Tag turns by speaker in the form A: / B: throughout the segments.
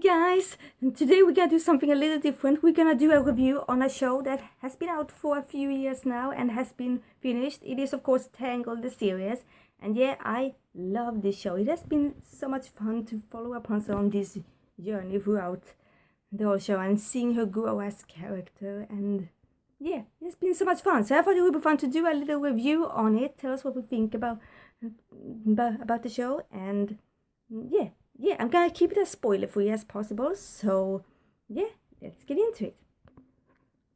A: guys, and today we're gonna do something a little different. We're gonna do a review on a show that has been out for a few years now and has been finished. It is of course Tangled, the series, and yeah, I love this show. It has been so much fun to follow Rapunzel on this journey throughout the whole show and seeing her grow as character, and yeah, it's been so much fun. So I thought it would be fun to do a little review on it, tell us what we think about the show, and yeah, I'm gonna keep it as spoiler-free as possible, so yeah, let's get into it.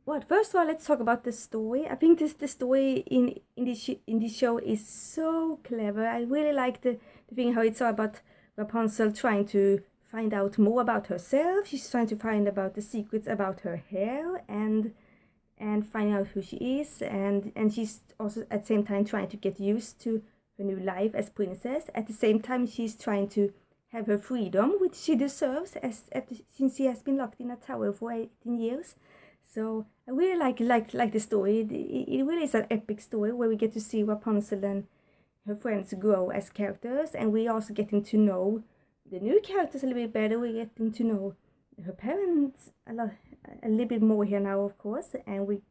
A: Well, first of all, let's talk about the story. I think the story in this show is so clever. I really like the thing how it's all about Rapunzel trying to find out more about herself. She's trying to find about the secrets about her hair and finding out who she is, and she's also at the same time trying to get used to her new life as princess. At the same time, she's trying to have her freedom, which she deserves, since she has been locked in a tower for 18 years. So I really like the story. It really is an epic story where we get to see Rapunzel and her friends grow as characters, and we're also getting to know the new characters a little bit better. We're getting to know her parents a little bit more here now, of course, and we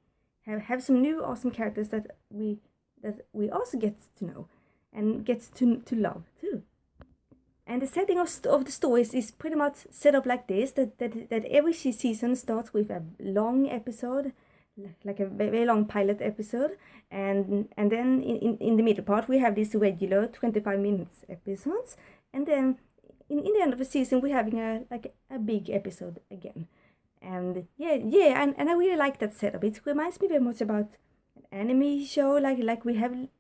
A: have some new awesome characters that we also get to know and gets to love too. And the setting of the stories is pretty much set up like this, that every season starts with a long episode, like a very long pilot episode, and then in the middle part we have these regular 25 minutes episodes, and then in the end of the season we're having a big episode again. And yeah, and I really like that setup. It reminds me very much about an anime show, like we're having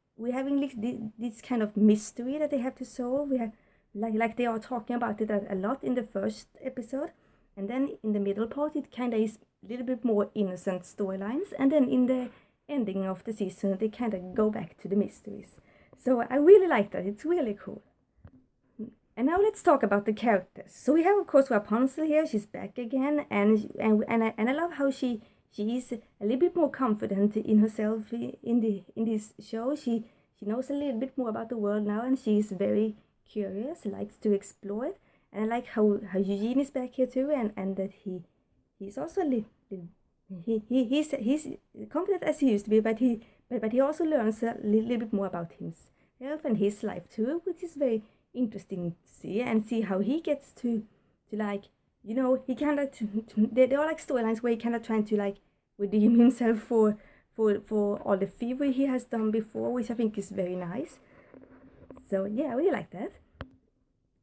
A: this kind of mystery that they have to solve. We have like they are talking about it a lot in the first episode, and then in the middle part it kind of is a little bit more innocent storylines, and then in the ending of the season they kind of go back to the mysteries. So I really like that. It's really cool. And now let's talk about the characters. So we have of course Rapunzel here. She's back again, and I love how she is a little bit more confident in herself in this show. She knows a little bit more about the world now, and she's very curious, likes to explore it. And I like how Eugene is back here too, and that he's also a little he's confident as he used to be, but he also learns a little bit more about himself and his life too, which is very interesting to see how he gets to like, you know, he kind of there are like storylines where he kind of trying to like redeem himself for all the thievery he has done before, which I think is very nice. So yeah, I really like that.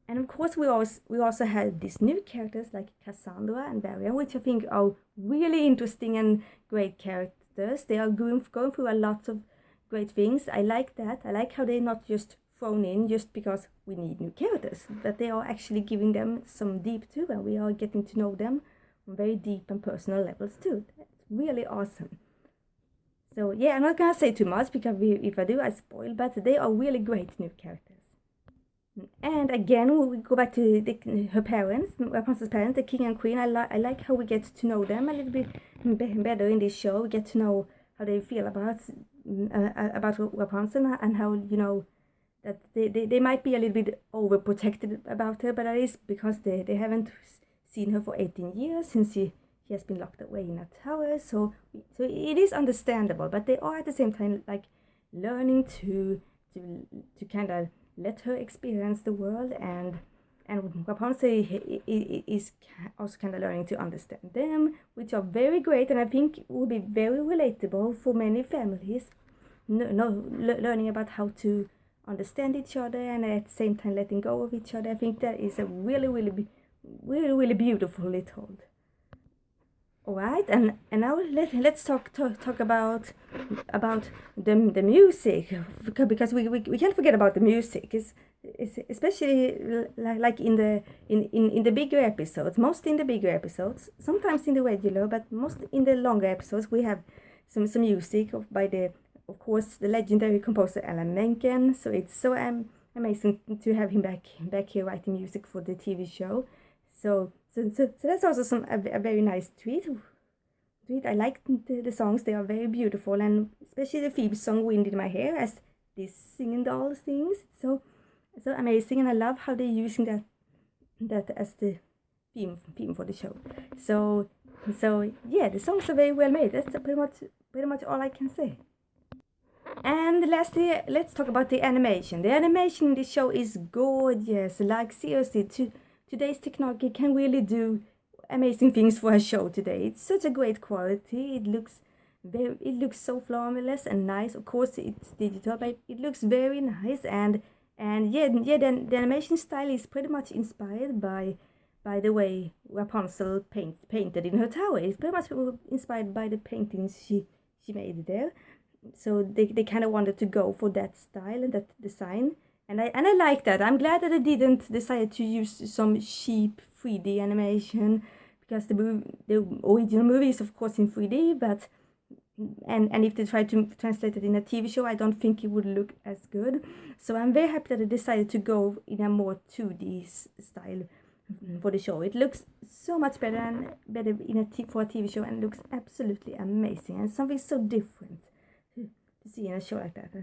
A: And of course we also have these new characters like Cassandra and Varian, which I think are really interesting and great characters. They are going through a lot of great things. I like that. I like how they're not just thrown in just because we need new characters, that they are actually giving them some deep too, and we are getting to know them on very deep and personal levels too. That's really awesome. So yeah, I'm not gonna say too much because if I do I spoil, but they are really great new characters. And again, we go back to her parents, Rapunzel's parents, the king and queen. I like how we get to know them a little bit better in this show. We get to know how they feel about Rapunzel, and how, you know, that they might be a little bit overprotected about her, but that is because they haven't seen her for 18 years since she has been locked away in a tower. So it is understandable, but they are at the same time like learning to kind of let her experience the world, and Rapunzel is also kind of learning to understand them, which are very great, and I think will be very relatable for many families. Learning about how to understand each other and at the same time letting go of each other. I think that is a really beautifully told. All right, and now let's talk about the music, because we can't forget about the music. It's especially like in the bigger episodes, mostly in the bigger episodes, sometimes in the regular, but most in the longer episodes we have some music by of course the legendary composer Alan Menken. So it's so amazing to have him back here writing music for the TV show. So that's also a very nice tweet. I like the songs. They are very beautiful, and especially the theme song "Wind in My Hair" as this singing doll sings. So amazing, and I love how they're using that as the theme for the show. So yeah, the songs are very well made. That's pretty much all I can say. And lastly, let's talk about the animation. The animation in this show is gorgeous. Like seriously, today's technology can really do amazing things for a show today. It's such a great quality. It looks so flawless and nice. Of course, it's digital, but it looks very nice. And yeah, the animation style is pretty much inspired by the way Rapunzel painted in her tower. It's pretty much inspired by the paintings she made there. So they kind of wanted to go for that style and that design, and I like that. I'm glad that they didn't decide to use some cheap 3D animation, because the original movie is of course in 3D, but and if they try to translate it in a TV show, I don't think it would look as good. So I'm very happy that they decided to go in a more 2D style for the show. It looks so much better for a TV show, and looks absolutely amazing, and something so different to see in a show like that.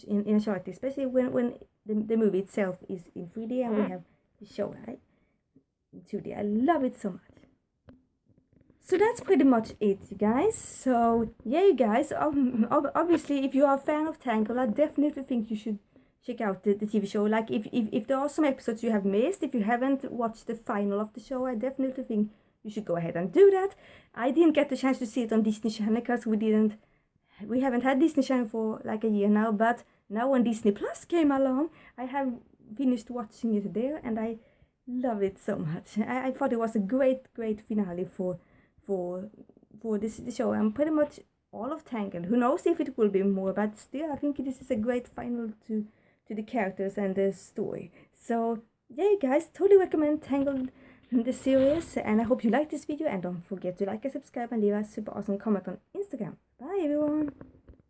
A: In a show like this, especially when the movie itself is in 3D and we have the show right in 2D. I love it so much. So that's pretty much it, you guys. So yeah, you guys, obviously if you are a fan of Tangled, I definitely think you should check out the TV show. Like if there are some episodes you have missed, if you haven't watched the final of the show, I definitely think you should go ahead and do that. I didn't get the chance to see it on Disney Channel because we haven't had Disney Channel for like a year now, but now when Disney Plus came along, I have finished watching it there, and I love it so much. I thought it was a great finale for this show, and pretty much all of Tangled. Who knows if it will be more, but still I think this is a great final to the characters and the story. So yeah, you guys, totally recommend Tangled, the series, and I hope you like this video, and don't forget to like and subscribe and leave a super awesome comment on Instagram. Bye everyone!